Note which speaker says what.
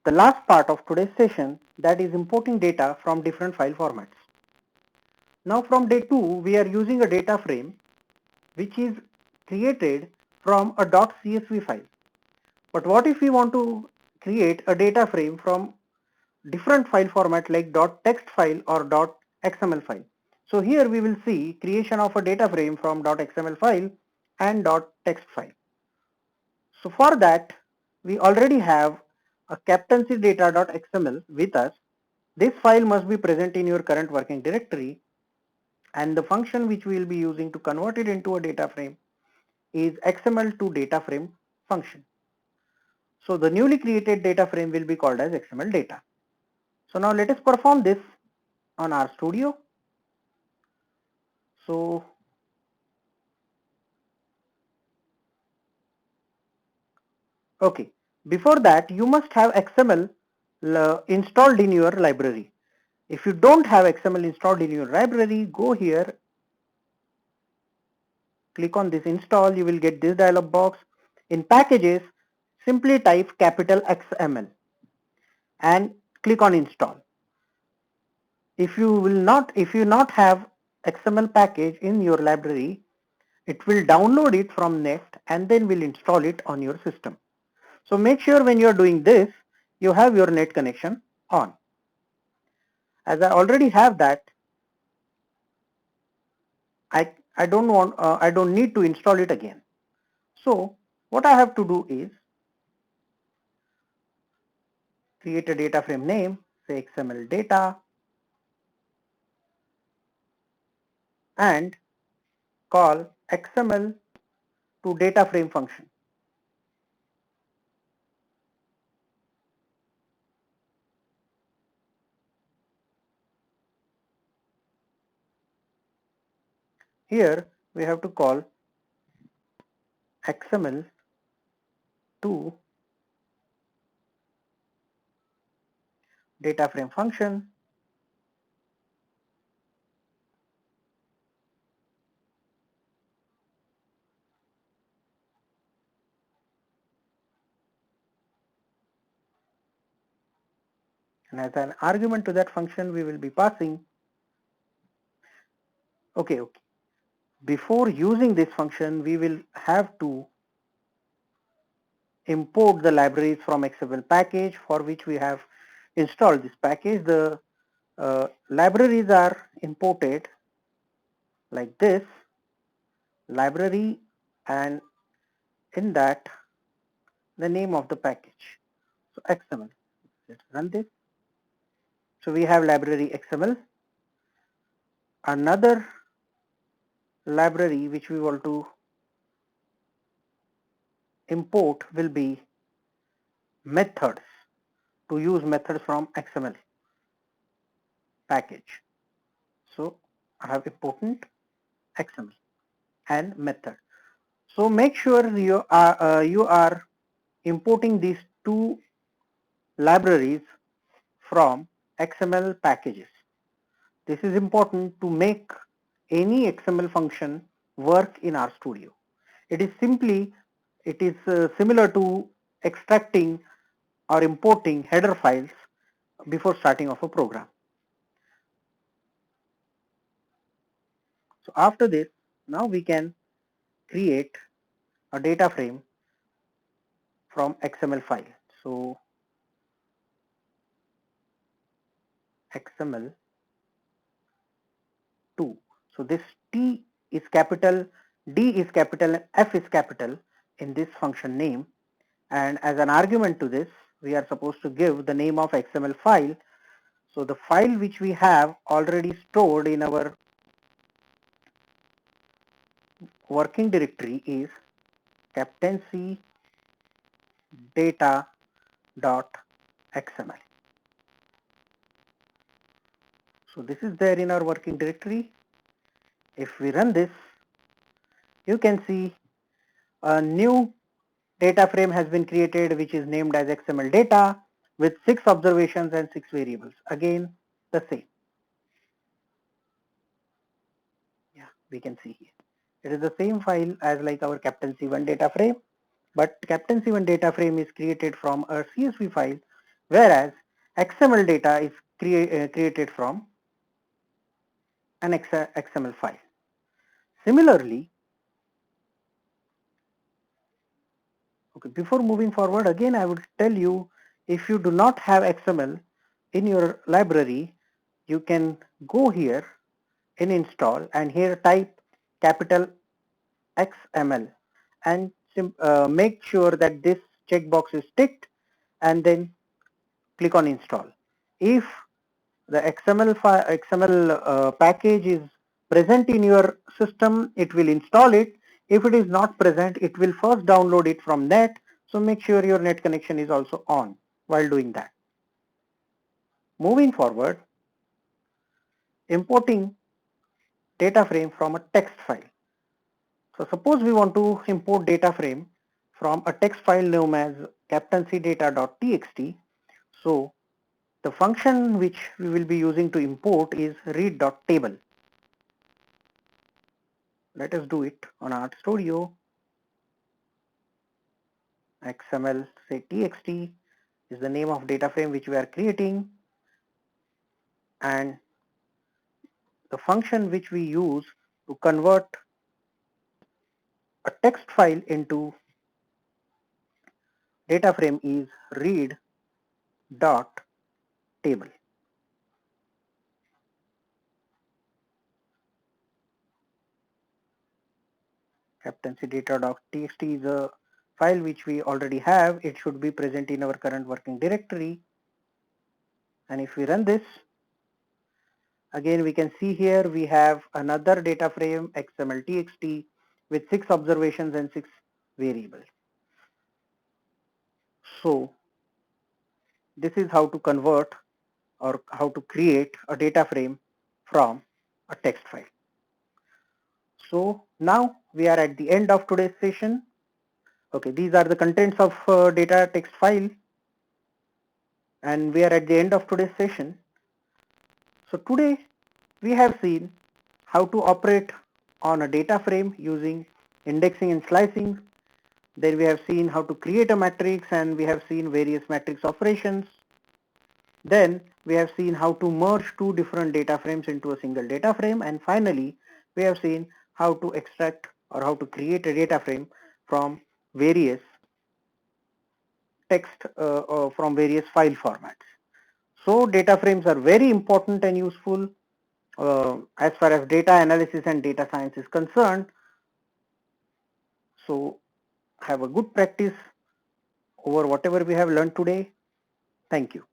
Speaker 1: the last part of today's session, that is importing data from different file formats. Now from day 2 we are using a data frame which is created from a .csv file. But what if we want to create a data frame from different file format like .text file or .xml file? So here we will see creation of a data frame from .xml file and .text file. So for that we already have a captaincy data.xml with us. This file must be present in your current working directory, and the function which we will be using to convert it into a data frame is XML to data frame function. So the newly created data frame will be called as XML data. So now let us perform this on RStudio. So okay, before that you must have XML installed in your library. If you don't have XML installed in your library, go here, click on this install, you will get this dialog box. In packages, simply type capital XML and click on install. If you not have XML package in your library, it will download it from net and then will install it on your system. So make sure when you are doing this, you have your net connection on. As I already have that, I don't need to install it again. So what I have to do is create a data frame name, say XML data, and call XML to data frame function. Here we have to call XML to data frame function, and as an argument to that function we will be passing. Okay. Before using this function, we will have to import the libraries from XML package for which we have installed this package. The libraries are imported like this, library, and in that the name of the package. So XML. Let's run this. So we have library XML. Another library which we want to import will be methods, to use methods from XML package. So I have important XML and method. So make sure you are importing these two libraries from XML packages. This is important to make any XML function work in RStudio. It is similar to extracting or importing header files before starting of a program. So after this, now we can create a data frame from XML file. So XML 2. So this T is capital, D is capital, and F is capital in this function name. And as an argument to this, we are supposed to give the name of XML file. So the file which we have already stored in our working directory is captaincy data.xml. So this is there in our working directory. If we run this, you can see a new data frame has been created which is named as XML data with 6 observations and 6 variables. Again, the same. Yeah, we can see here. It is the same file as like our captaincy 1 data frame, but captaincy 1 data frame is created from a CSV file whereas XML data is created from an XML file. Similarly, okay, before moving forward, again I would tell you, if you do not have XML in your library, you can go here in install and here type capital XML and make sure that this checkbox is ticked and then click on install. If the XML package is present in your system, it will install it. If it is not present, it will first download it from net. So make sure your net connection is also on while doing that. Moving forward, importing data frame from a text file. So suppose we want to import data frame from a text file known as captaincy_data.txt. So the function which we will be using to import is read.table. Let us do it on RStudio. XML say txt is the name of data frame which we are creating, and the function which we use to convert a text file into data frame is read.table. Captaincy_data.txt is a file which we already have. It should be present in our current working directory. And if we run this, again we can see here we have another data frame XML_txt with 6 observations and 6 variables. So this is how to convert or how to create a data frame from a text file. So now we are at the end of today's session. Okay, these are the contents of data text file, and we are at the end of today's session. So today we have seen how to operate on a data frame using indexing and slicing. Then we have seen how to create a matrix, and we have seen various matrix operations. Then we have seen how to merge two different data frames into a single data frame, and finally we have seen how to extract or how to create a data frame from various text from various file formats. So data frames are very important and useful as far as data analysis and data science is concerned. So have a good practice over whatever we have learned today. Thank you.